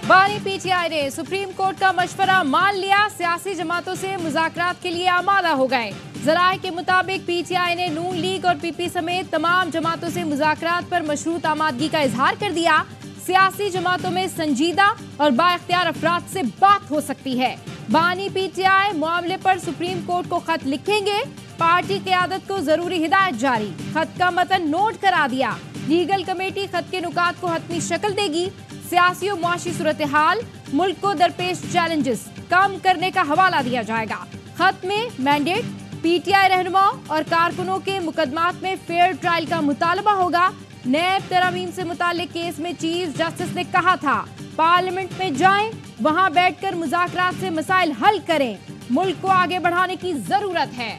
बानी पीटीआई ने supreme court का मशवरा मान लिया, सियासी जमातों से मुज़ाकरात के लिए आमादा हो गए। ज़राए के मुताबिक पीटीआई ने नून लीग और पीपी समेत तमाम जमातों से मुज़ाकरात पर मशरूत आमादगी का इजहार कर दिया। सियासी जमातों में संजीदा और बाइख्तियार अफराद से बात हो सकती है। बानी पीटीआई मामले पर सुप्रीम कोर्ट को खत लिखेंगे। पार्टी क़यादत को जरूरी हिदायत जारी, खत का मतन नोट करा दिया। लीगल कमेटी खत के नुकात को हतमी शक्ल देगी। सियासी और मुआशी सूरत हाल, मुल्क को दरपेश चैलेंजेस कम करने का हवाला दिया जाएगा। खत में मैंडेट, पीटीआई रहनुमाओं और कारकुनों के मुकदमात में फेयर ट्रायल का मुतालबा होगा। नैब तरमीम से मुताल्लिक केस में चीफ जस्टिस ने कहा था, पार्लियामेंट में जाएं, वहां बैठकर मुज़ाकरात से मसाइल हल करें। मुल्क को आगे बढ़ाने की जरूरत है।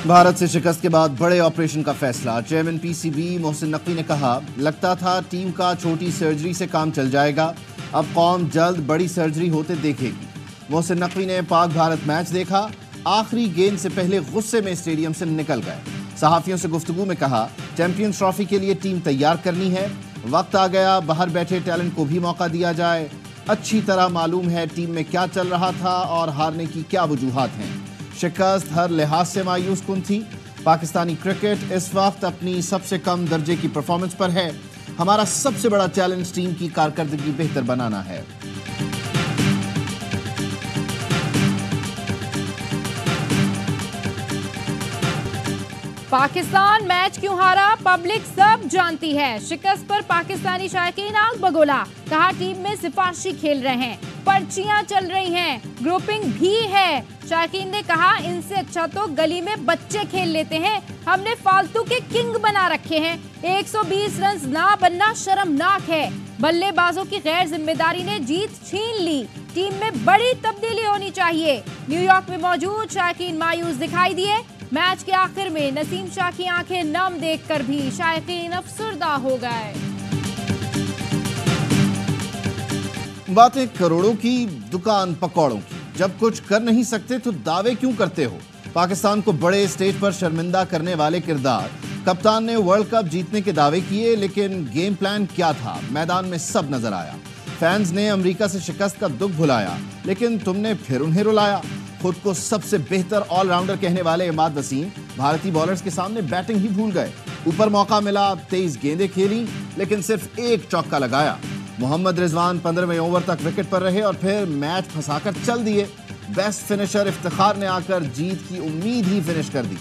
भारत से शिकस्त के बाद बड़े ऑपरेशन का फैसला। चेयरमैन पीसीबी मोहसिन नकवी ने कहा, लगता था टीम का छोटी सर्जरी से काम चल जाएगा, अब कौम जल्द बड़ी सर्जरी होते देखेगी। मोहसिन नकवी ने पाक भारत मैच देखा, आखिरी गेंद से पहले गुस्से में स्टेडियम से निकल गए। सहाफियों से गुफ्तगू में कहा, चैंपियंस ट्रॉफी के लिए टीम तैयार करनी है, वक्त आ गया बाहर बैठे टैलेंट को भी मौका दिया जाए। अच्छी तरह मालूम है टीम में क्या चल रहा था और हारने की क्या वजूहात हैं। शिकस्त हर लिहाज से मायूस कुन थी। पाकिस्तानी क्रिकेट इस वक्त अपनी सबसे कम दर्जे की परफॉर्मेंस पर है। हमारा सबसे बड़ा चैलेंज टीम की कारकर्दगी बेहतर बनाना है। पाकिस्तान मैच क्यों हारा, पब्लिक सब जानती है। शिकस्त पर पाकिस्तानी शायकीन आग बगोला, कहा टीम में सिफारशी खेल रहे हैं, पर्चियां चल रही हैं, ग्रुपिंग भी है। शायकीन ने कहा, इनसे अच्छा तो गली में बच्चे खेल लेते हैं, हमने फालतू के किंग बना रखे हैं। 120 रन ना बनना शर्मनाक है। बल्लेबाजों की गैर जिम्मेदारी ने जीत छीन ली, टीम में बड़ी तब्दीली होनी चाहिए। न्यूयॉर्क में मौजूद शायकीन मायूस दिखाई दिए। मैच के आखिर में नसीम शाह की आंखें नम देखकर भी शायकीन अफसरदा हो गए। बातें करोड़ों की, दुकान पकौड़ों की। जब कुछ कर नहीं सकते तो दावे क्यों करते हो। पाकिस्तान को बड़े स्टेज पर शर्मिंदा करने वाले किरदार। कप्तान ने वर्ल्ड कप जीतने के दावे किए, लेकिन गेम प्लान क्या था मैदान में सब नजर आया। फैंस ने अमेरिका से शिकस्त का दुख भुलाया, लेकिन तुमने फिर उन्हें रुलाया। खुद को सबसे बेहतर ऑलराउंडर कहने वाले इमाद वसीम भारतीय बॉलर्स के सामने बैटिंग ही भूल गए। ऊपर मौका मिला, 23 गेंदें खेली, लेकिन सिर्फ एक चौका लगाया। मोहम्मद रिजवान 15वें ओवर तक विकेट पर रहे और फिर मैच फंसाकर चल दिए। बेस्ट फिनिशर इफ्तिखार ने आकर जीत की उम्मीद ही फिनिश कर दी।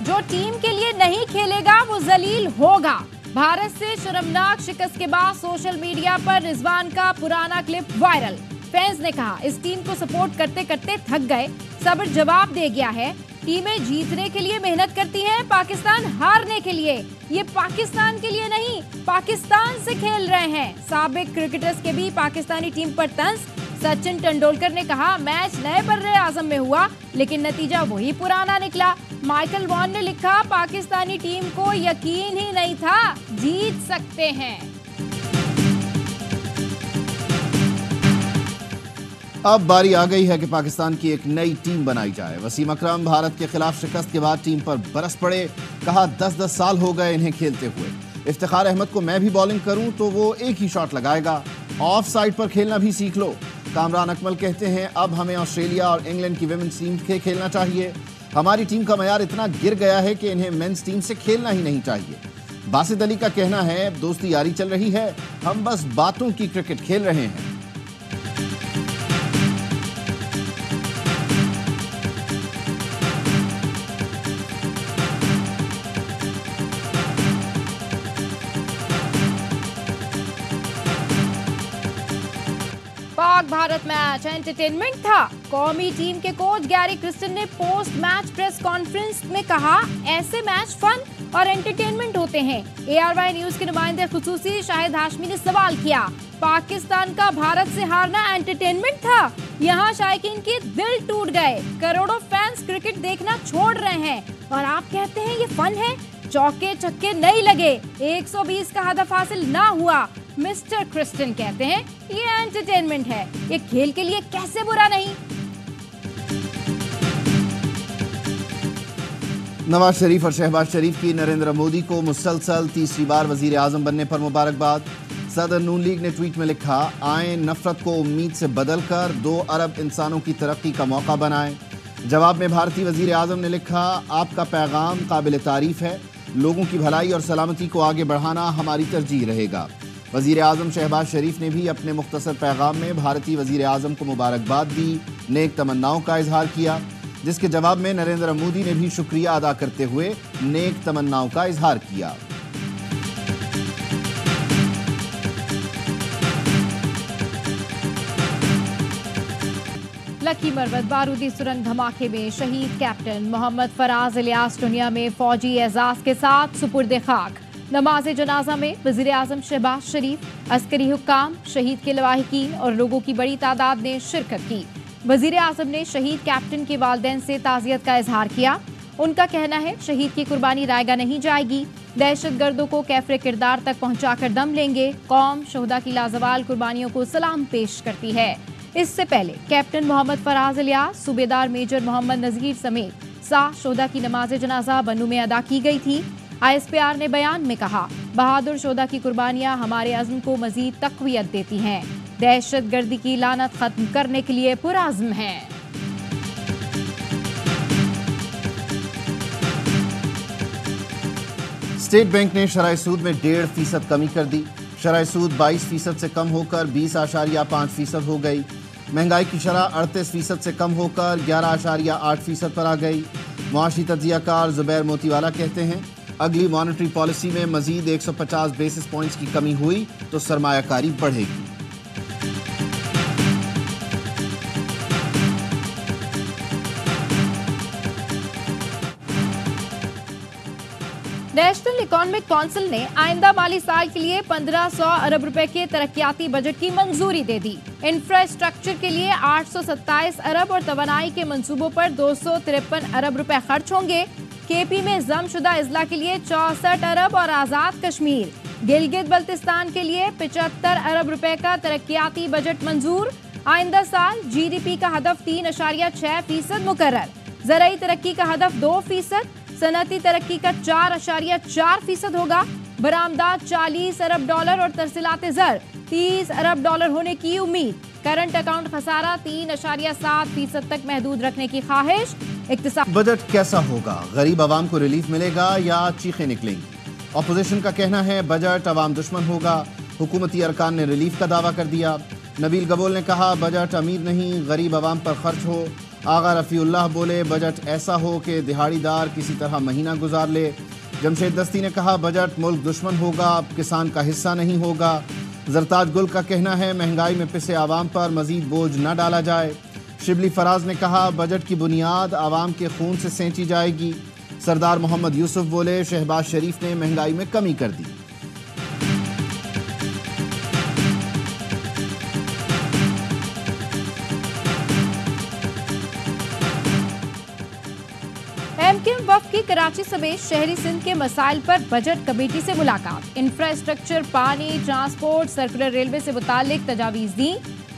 जो टीम के लिए नहीं खेलेगा वो जलील होगा। भारत से शर्मनाक शिकस्त के बाद सोशल मीडिया पर रिजवान का पुराना क्लिप वायरल। फैंस ने कहा, इस टीम को सपोर्ट करते करते थक गए, सब्र जवाब दे गया है। टीमें जीतने के लिए मेहनत करती हैं, पाकिस्तान हारने के लिए। ये पाकिस्तान के लिए नहीं, पाकिस्तान से खेल रहे हैं। साबिक क्रिकेटर्स के भी पाकिस्तानी टीम पर तंज। सचिन तेंदुलकर ने कहा, मैच नए बर्रे आजम में हुआ, लेकिन नतीजा वही पुराना निकला। माइकल वॉन ने लिखा, पाकिस्तानी टीम को यकीन ही नहीं था जीत सकते हैं। अब बारी आ गई है कि पाकिस्तान की एक नई टीम बनाई जाए। वसीम अकरम भारत के खिलाफ शिकस्त के बाद टीम पर बरस पड़े, कहा 10-10 साल हो गए इन्हें खेलते हुए। इफ्तिखार अहमद को मैं भी बॉलिंग करूं तो वो एक ही शॉट लगाएगा। ऑफ साइड पर खेलना भी सीख लो। कामरान अकमल कहते हैं, अब हमें ऑस्ट्रेलिया और इंग्लैंड की विमेंस टीम के खेलना चाहिए। हमारी टीम का मयार इतना गिर गया है कि इन्हें मेंस टीम से खेलना ही नहीं चाहिए। बासित अली का कहना है, दोस्ती यारी चल रही है, हम बस बातों की क्रिकेट खेल रहे हैं। पाक भारत मैच एंटरटेनमेंट था। कौमी टीम के कोच गैरी क्रिस्टन ने पोस्ट मैच प्रेस कॉन्फ्रेंस में कहा, ऐसे मैच फन और एंटरटेनमेंट होते हैं। ARY न्यूज के नुमाइंदे खुसूसी शाहिद हाशमी ने सवाल किया, पाकिस्तान का भारत से हारना एंटरटेनमेंट था? यहाँ शायकीन के दिल टूट गए, करोड़ों फैंस क्रिकेट देखना छोड़ रहे हैं और आप कहते हैं ये फन है? चौके छक्के नहीं लगे, 120 का हदफ हासिल ना हुआ। मिस्टर क्रिस्टन कहते हैं ये एंटरटेनमेंट है, ये खेल के लिए कैसे बुरा नहीं। नवाज शरीफ और शहबाज शरीफ की नरेंद्र मोदी को मुसलसल तीसरी बार वजीर आजम बनने पर मुबारकबाद। सदर नून लीग ने ट्वीट में लिखा, आए नफरत को उम्मीद से बदलकर 2 अरब इंसानों की तरक्की का मौका बनाएं। जवाब में भारतीय वजीर आजम ने लिखा, आपका पैगाम काबिल तारीफ है। लोगों की भलाई और सलामती को आगे बढ़ाना हमारी तरजीह रहेगा। वजीर आजम शहबाज शरीफ ने भी अपने मुख्तसर पैगाम में भारतीय वजीर आजम को मुबारकबाद दी, नेक तमन्नाओं का इजहार किया, जिसके जवाब में नरेंद्र मोदी ने भी शुक्रिया अदा करते हुए नेक तमन्नाओं का इजहार किया। लकी मरवत बारूदी सुरंग धमाके में शहीद कैप्टन मोहम्मद फराज इलियास दुनिया में फौजी एजाज के साथ सुपुर्द खाक। नमाज जनाजा में वजीर आजम शहबाज शरीफ, अस्करी हुक्काम, शहीद के लवाहिकीन और लोगों की बड़ी तादाद ने शिरकत की। वजीर आजम ने शहीद कैप्टन के वालिदैन से ताज़ियत का इजहार किया। उनका कहना है, शहीद की कुर्बानी रायगा नहीं जाएगी। दहशतगर्दों को कैफरे किरदार तक पहुंचाकर दम लेंगे। कौम शोहदा की लाजवाल कुर्बानियों को सलाम पेश करती है। इससे पहले कैप्टन मोहम्मद फराज इलियास, सूबेदार मेजर मोहम्मद नजीर समेत 7 शोहदा की नमाज जनाजा बन्नू में अदा की गई थी। ISPR ने बयान में कहा, बहादुर शोहदा की कुर्बानियां हमारे अज़्म को मजीद तक़वियत देती हैं। दहशतगर्दी की लानत खत्म करने के लिए पुरअज़्म हैं। स्टेट बैंक ने शरह सूद में 1.5% कमी कर दी। शरह सूद 22% से कम होकर 20.5% हो गई। महंगाई की शरह 38% से कम होकर 11.8% पर आ गई। मुआशी तज्जियाकार जुबैर मोतीवाला कहते हैं, अगली मॉनेटरी पॉलिसी में मजीद 150 बेसिस पॉइंट्स की कमी हुई तो सरमायाकारी बढ़ेगी। नेशनल इकोनॉमिक काउंसिल ने आइंदा माली साल के लिए 1500 अरब रुपए के तरक्याती बजट की मंजूरी दे दी। इंफ्रास्ट्रक्चर के लिए 827 अरब और तवानाई के मंसूबों पर 253 अरब रुपए खर्च होंगे। केपी में जमशुदा अजला के लिए 64 अरब और आजाद कश्मीर गिलगित बल्तिस्तान के लिए 75 अरब रुपए का तरक्याती बजट मंजूर। आइंदा साल GDP का हदफ 3.6% मुकर्रर। ज़राई तरक्की का हदफ 2%, सनती तरक्की का 4.4% होगा। बरामदात 40 अरब डॉलर और तरसीलात ज़र 30 अरब डॉलर होने की उम्मीद। करंट अकाउंट खसारा 3.7% तक महदूद रखने की ख्वाहिश। बजट कैसा होगा? गरीब आवाम को रिलीफ मिलेगा या चीखें निकलेंगी? ऑपोजिशन का कहना है बजट आवाम दुश्मन होगा। हुकूमती अरकान ने रिलीफ का दावा कर दिया। नबील गबोल ने कहा, बजट अमीर नहीं गरीब आवाम पर खर्च हो। आगा रफ़ीउल्लाह बोले, बजट ऐसा हो कि दिहाड़ीदार किसी तरह महीना गुजार ले। जमशेद दस्ती ने कहा, बजट मुल्क दुश्मन होगा, किसान का हिस्सा नहीं होगा। जरताज गुल का कहना है, महंगाई में पिसे आवाम पर मजीद बोझ न डाला जाए। शिबली फराज ने कहा, बजट की बुनियाद आवाम के खून से सेंची जाएगी। सरदार मोहम्मद यूसुफ बोले, शहबाज शरीफ ने महंगाई में कमी कर दी। MKM वफ़द की कराची समेत शहरी सिंध के मसाइल पर बजट कमेटी से मुलाकात। इंफ्रास्ट्रक्चर, पानी, ट्रांसपोर्ट, सर्कुलर रेलवे से मुतालिक तजावीज़ दी।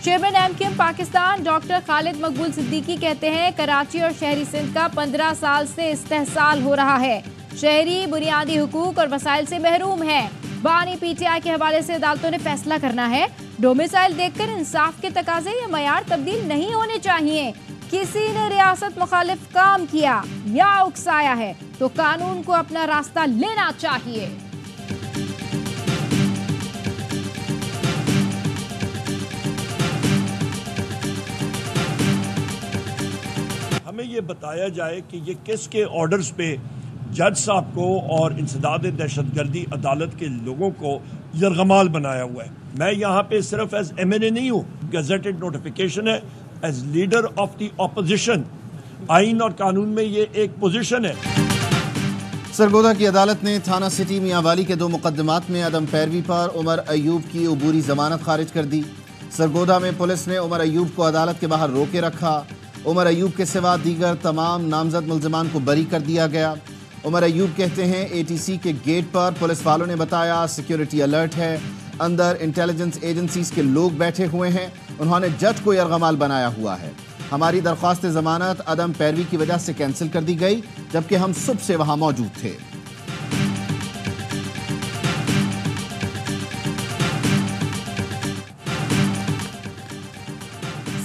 Chairman MKM Pakistan doctor Khalid Maqbool Siddiqui कहते हैं, कराची और शहरी सिंध का 15 साल से इस्तेहसाल हो रहा है। शहरी बुनियादी हुकूक और वसाइल से महरूम है। बानी PTI के हवाले से अदालतों ने फैसला करना है। डोमिसाइल देखकर इंसाफ के तकाजे या मयार तब्दील नहीं होने चाहिए। किसी ने रियासत मुखालिफ काम किया या उकसाया है तो कानून को अपना रास्ता लेना चाहिए। हमें ये बताया जाए कि ये किसके ऑर्डर्स पे जज साहब को और इंसदाद दहशतगर्दी अदालत के लोगों को यरगमाल बनाया हुआ है। मैं यहाँ पे सिर्फ एज MNA नहीं हूँ, गजेटेड नोटिफिकेशन है। As leader of the opposition, आइन और कानून में ये एक पोजीशन है। सरगोदा की अदालत ने थाना सिटी मियांवाली के 2 मुकदमात में अदम पैरवी पर उमर अयूब की अबूरी जमानत खारिज कर दी। सरगोदा में पुलिस ने उमर अयूब को अदालत के बाहर रोके रखा। उमर अयूब के सिवा दीगर तमाम नामजद मुल्ज़िमान को बरी कर दिया गया। उमर अयूब कहते हैं, ATC के गेट पर पुलिस वालों ने बताया सिक्योरिटी अलर्ट है, अंदर इंटेलिजेंस एजेंसीज के लोग बैठे हुए हैं। उन्होंने जज को यरगमाल बनाया हुआ है। हमारी दरख्वास्त जमानत अदम पैरवी की वजह से कैंसिल कर दी गई, जबकि हम सुबह से वहां मौजूद थे।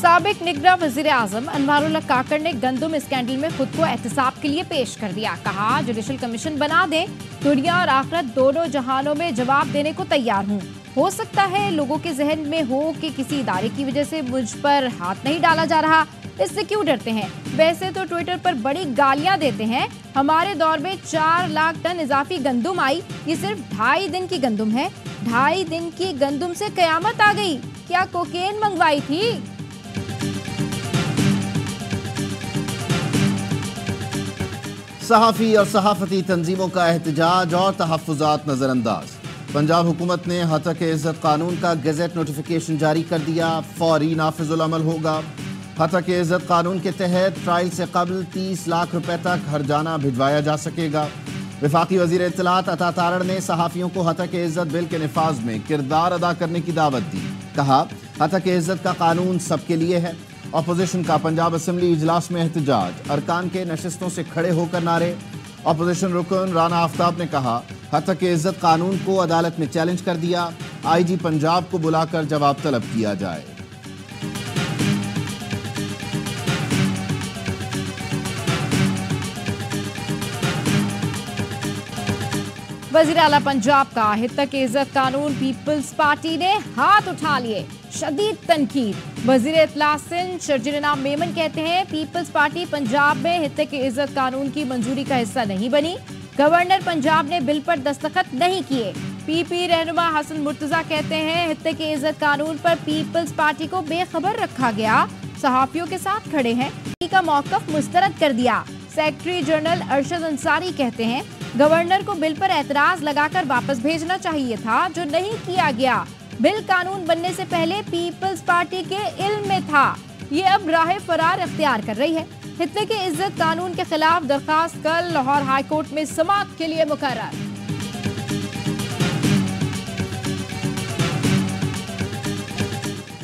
साबिक निगरान वजीर आजम अनवारुल्लाह काकड़ ने गंदुम स्कैंडल में खुद को एहतसाब के लिए पेश कर दिया। कहा, जुडिशल कमीशन बना दे, दुनिया और आखिरत दोनों जहानों में जवाब देने को तैयार हूँ। हो सकता है लोगों के जहन में हो कि किसी इदारे की वजह से मुझ पर हाथ नहीं डाला जा रहा, इससे क्यों डरते हैं? वैसे तो ट्विटर पर बड़ी गालियां देते हैं। हमारे दौर में 4 लाख टन इजाफी गंदुम आई, ये सिर्फ 2.5 दिन की गंदुम है। 2.5 दिन की गंदुम से कयामत आ गई। क्या कोकेन मंगवाई थी? सहाफ़ी और सहाफ़ती तंजीमों का एहतजाज और तहफ़्फ़ुज़ात नज़रअंदाज। पंजाब हुकूमत ने हतक इज़्ज़त कानून का गज़ेट नोटिफिकेशन जारी कर दिया, फौरी नाफिजुल अमल होगा। हतक इज़्ज़त कानून के तहत ट्रायल से कबल 30 लाख रुपए तक हरजाना भिजवाया जा सकेगा। वफाकी वज़ीर इत्तलात अता तारड़ ने सहाफ़ियों को हतक इज़्ज़त बिल के निफाज में किरदार अदा करने की दावत दी। कहा, हतक इज़्ज़त का कानून सबके लिए है। अपोजिशन का पंजाब असम्बली इजलास में एहतजाज, अरकान के नशिस्तों से खड़े होकर नारे। अपोजिशन रुकन राना आफ्ताब ने कहा, हतक इज़्ज़त कानून को अदालत में चैलेंज कर दिया, IG पंजाब को बुलाकर जवाब तलब किया जाए। वज़ीर आला पंजाब का हतक इज़्ज़त कानून पीपल्स पार्टी ने हाथ उठा लिए, शदीद तनकीद। वज़ीर इत्तलात सिंध शर्जील इनाम मेमन कहते हैं, पीपल्स पार्टी पंजाब में हतक इज़्ज़त कानून की मंजूरी का हिस्सा नहीं बनी। गवर्नर पंजाब ने बिल पर दस्तखत नहीं किए। PP रहनुमा हसन मुर्तजा कहते हैं, हतक इज़्ज़त कानून पर पीपल्स पार्टी को बेखबर रखा गया, सहाफ़ियों के साथ खड़े हैं, का मौक़िफ़ मुस्तरद कर दिया। सेक्रेटरी जनरल अरशद अंसारी कहते हैं, गवर्नर को बिल पर एतराज लगाकर वापस भेजना चाहिए था, जो नहीं किया गया। बिल कानून बनने से पहले पीपल्स पार्टी के इल्म में था, ये अब राह फरार इख्तियार कर रही है। हतक इज़्ज़त कानून के खिलाफ दरखास्त कल लाहौर हाई कोर्ट में समाअत के लिए मुकर्रर।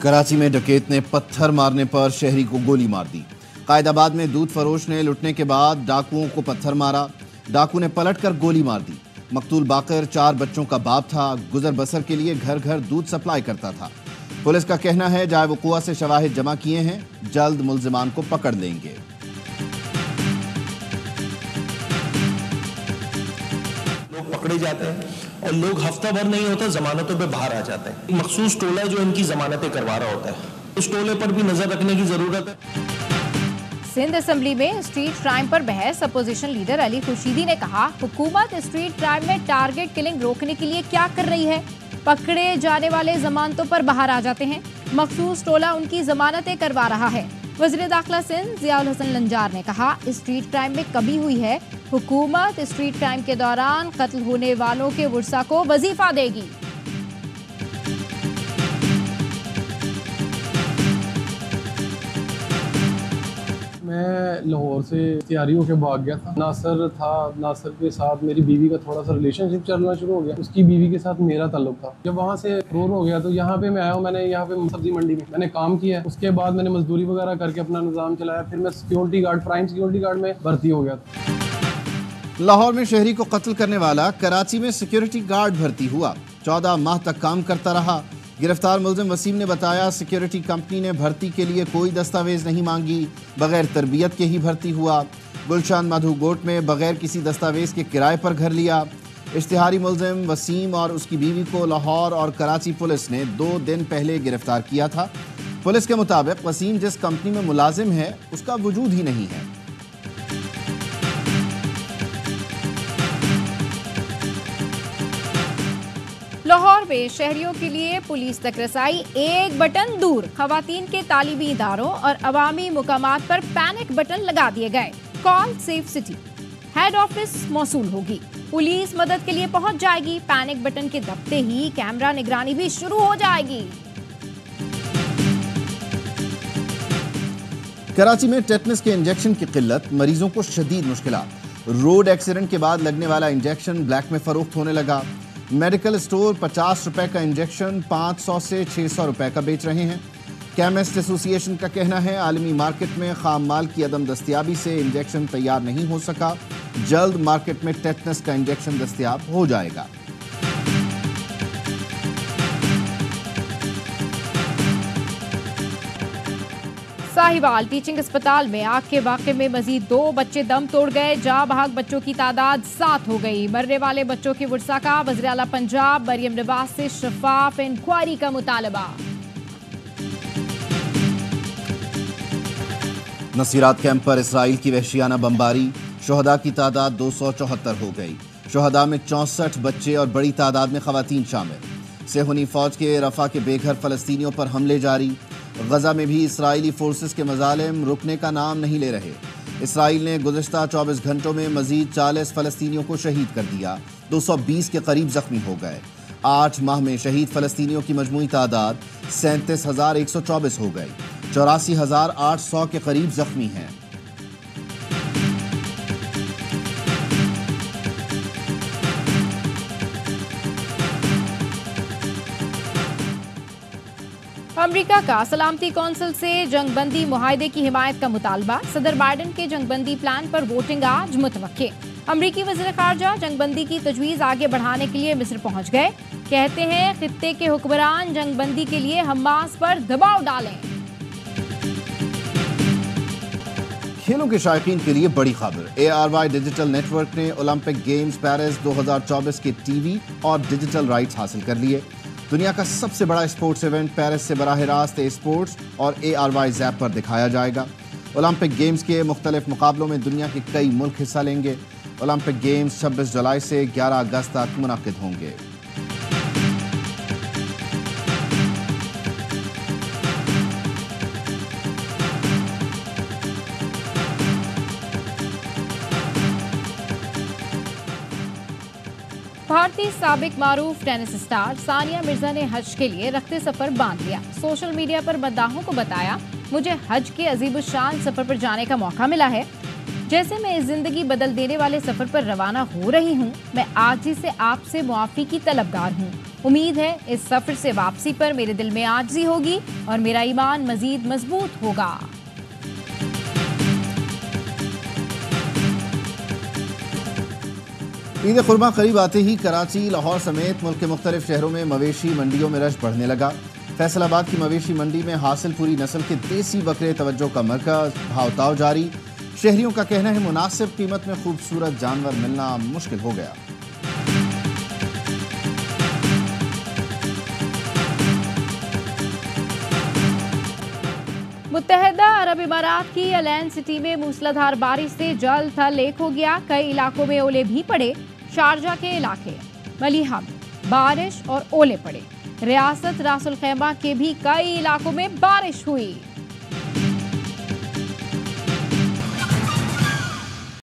कराची में डकैत ने पत्थर मारने पर शहरी को गोली मार दी। कायदाबाद में दूध फरोश ने लुटने के बाद डाकुओं को पत्थर मारा, डाकू ने पलटकर गोली मार दी। मकतूल बाकर 4 बच्चों का बाप था, गुजर बसर के लिए घर घर दूध सप्लाई करता था। पुलिस का कहना है, जाए वक़ुआ से शवाहिद जमा किए हैं, जल्द मुल्जिमान को पकड़ लेंगे। लोग पकड़े जाते हैं और लोग हफ्ता भर नहीं होता जमानतों पे बाहर आ जाते हैं। मखसूस टोला जो इनकी जमानतें करवा रहा होता है, उस टोले पर भी नजर रखने की जरूरत है। सिंध असेंबली में स्ट्रीट क्राइम पर बहस। अपोजिशन लीडर अली खुर्शीदी ने कहा, हुकूमत स्ट्रीट क्राइम में टारगेट किलिंग रोकने के लिए क्या कर रही है? पकड़े जाने वाले जमानतों पर बाहर आ जाते हैं, मखसूस टोला उनकी जमानतें करवा रहा है। वज़ीर दाखिला सिंध ज़ियाउल हसन लंजार ने कहा, स्ट्रीट क्राइम में कमी हुई है, हुकूमत स्ट्रीट क्राइम के दौरान कत्ल होने वालों के वर्सा को वजीफा देगी। मैं लाहौर से तैयारी होकर भाग गया था। नासर था, नासर के साथ मेरी बीवी का थोड़ा सा रिलेशनशिप चलना शुरू हो गया, उसकी बीवी के साथ मेरा ताल्लुक था। जब वहाँ से दूर हो गया तो यहाँ पे मैं आया हूँ। मैंने यहाँ पे सब्जी मंडी में मैंने काम किया, उसके बाद मैंने मजदूरी वगैरह करके अपना निज़ाम चलाया। फिर मैं security guard, prime security guard में भर्ती हो गया था। लाहौर में शहरी को कत्ल करने वाला कराची में सिक्योरिटी गार्ड भर्ती हुआ, 14 माह तक काम करता रहा। गिरफ्तार मुल्जिम वसीम ने बताया, सिक्योरिटी कंपनी ने भर्ती के लिए कोई दस्तावेज नहीं मांगी, बगैर तरबियत के ही भर्ती हुआ। गुलशान मधु गोट में बगैर किसी दस्तावेज के किराए पर घर लिया। इश्तिहारी मुल्जिम वसीम और उसकी बीवी को लाहौर और कराची पुलिस ने 2 दिन पहले गिरफ्तार किया था। पुलिस के मुताबिक वसीम जिस कंपनी में मुलाजिम है उसका वजूद ही नहीं है। लाहौर में शहरियों के लिए पुलिस तक रसाई एक बटन दूर। खवातीन के तालीमी इदारों और अवामी मुकामात पर पैनिक बटन लगा दिए गए। Call safe city, head office मौसूल होगी, पुलिस मदद के लिए पहुंच जाएगी। पैनिक बटन के दबते ही कैमरा निगरानी भी शुरू हो जाएगी। कराची में टेटनस के इंजेक्शन की किल्लत, मरीजों को शदीद मुश्किलात। रोड एक्सीडेंट के बाद लगने वाला इंजेक्शन ब्लैक में फरोख्त होने लगा। मेडिकल स्टोर 50 रुपए का इंजेक्शन 500 से 600 रुपए का बेच रहे हैं। केमिस्ट एसोसिएशन का कहना है आलमी मार्केट में खाम माल की अदम दस्तयाबी से इंजेक्शन तैयार नहीं हो सका। जल्द मार्केट में टेटनस का इंजेक्शन दस्तयाब हो जाएगा। साहिवाल टीचिंग अस्पताल में आग के वाक़े में मजीद 2 बच्चे दम तोड़ गए। जाँ बहक बच्चों की तादाद 7 हो गई। मरने वाले बच्चों की वुरसा का वज़ीर आला पंजाब मरियम नवाज से शफाफ इंक्वायरी का मुतालबा। नसीरात कैंप पर इसराइल की वहशियाना बमबारी, शुहदा की तादाद 274 हो गई। शुहदा में 64 बच्चे और बड़ी तादाद में खवातीन शामिल। सेहूनी फौज के रफा के बेघर फलस्तीनियों पर हमले जारी। गजा में भी इसराइली फोर्सेस के मजालिम रुकने का नाम नहीं ले रहे। इसराइल ने गुज़िश्ता 24 घंटों में मजीद 40 फलस्तीनियों को शहीद कर दिया। 220 के करीब जख्मी हो गए। 8 माह में शहीद फलस्तीनियों की मजमूई तादाद 37,124 हो गई। 84,800 के करीब जख्मी हैं। अमेरिका का सलामती कौंसिल से जंगबंदी मुआहदे की हिमायत का मुतालबा। सदर बाइडन के जंगबंदी प्लान पर वोटिंग आज मुतवक्के। अमरीकी वज़ीर ख़ारजा जंगबंदी की तजवीज़ आगे बढ़ाने के लिए मिस्र पहुंच गए। कहते हैं खित्ते के हुक्मरान जंगबंदी के लिए हमास पर दबाव डालें। खेलों के शायकीन के लिए बड़ी खबर। ARY डिजिटल नेटवर्क ने ओलंपिक गेम्स पेरिस 2024 के टीवी और डिजिटल राइट्स हासिल कर लिए। दुनिया का सबसे बड़ा स्पोर्ट्स इवेंट पेरिस से बराह रास्त स्पोर्ट्स और ARY ज़ैप पर दिखाया जाएगा। ओलंपिक गेम्स के मुख्तलिफ मुकाबलों में दुनिया के कई मुल्क हिस्सा लेंगे। ओलंपिक गेम्स 26 जुलाई से 11 अगस्त तक मुनक्किद होंगे। भारतीय साबिक मारूफ टेनिस स्टार सानिया मिर्जा ने हज के लिए रखते सफर बांध लिया। सोशल मीडिया पर मद्दाहों को बताया, मुझे हज के अजीबुशान सफर पर जाने का मौका मिला है। जैसे मैं इस जिंदगी बदल देने वाले सफर पर रवाना हो रही हूँ, मैं आजिज़ी से आपसे मुआफ़ी की तलबगार हूँ। उम्मीद है इस सफर से वापसी पर मेरे दिल में आजिज़ी होगी और मेरा ईमान मजीद मजबूत होगा। ईद खुरमा करीब आते ही कराची, लाहौर समेत मुल्क के मुख्तलिफ शहरों में मवेशी मंडियों में रश बढ़ने लगा। फैसलाबाद की मवेशी मंडी में हासिल पूरी नस्ल के देसी बकरे तवज्जो का मरकज, भावताव जारी। शहरियों का कहना है मुनासिब कीमत में खूबसूरत जानवर मिलना मुश्किल हो गया। मुत्तहदा अरब इमारात की अलैन सिटी में मूसलाधार बारिश से जल थल एक हो गया। कई इलाकों में ओले भी पड़े। शारजा के इलाके मलिहा में बारिश और ओले पड़े। रियासत रासुल खैमा के भी कई इलाकों में बारिश हुई।